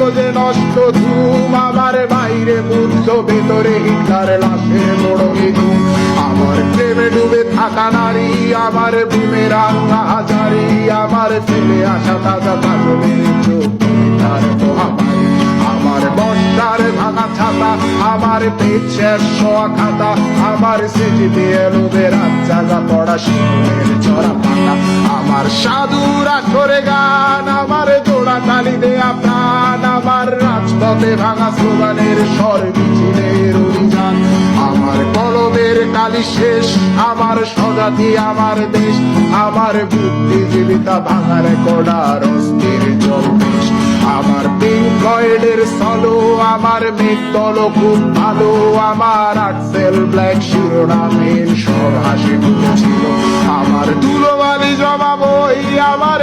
কাগজে নষ্ট ধুম, আমার বাইরে বুদ্ধ ভেতরে হিটলার লাশের বড় ধুম। আমার প্রেমে ডুবে থাকা নারী, আমার বুমেরাং হাজারি, আমার ফেলে আসা তাজা কাজলের চোখ তার মহামারী। আমার বর্ষার ভাঙা ছাতা, আমার পেছের শোয়া খাতা, আমার সেচিতে এলোদের জাগা পড়া শিশুদের চড়া পাতা। আমার সাধুর আসরে গান, আমার জোড়া তালি দেয়া প্রাণ, আমার রাজপথে ভাঙা স্লোগানের স্বর মিছিলের অভিযান। আমার কলমের কালি শেষ, আমার স্বজাতি আমার দেশ, আমার বুদ্ধিজীবিতা ভাঙার কড়ার অস্থির জলবেশ। আমার পিঙ্ক ফ্লয়েডের সলো, আমার মেঘদল খুব ভালো, আমার আক্সেল ব্ল্যাক শিরোনামের সব হাসি ছিল। আমার ধুলোবালি জমা বই, আমার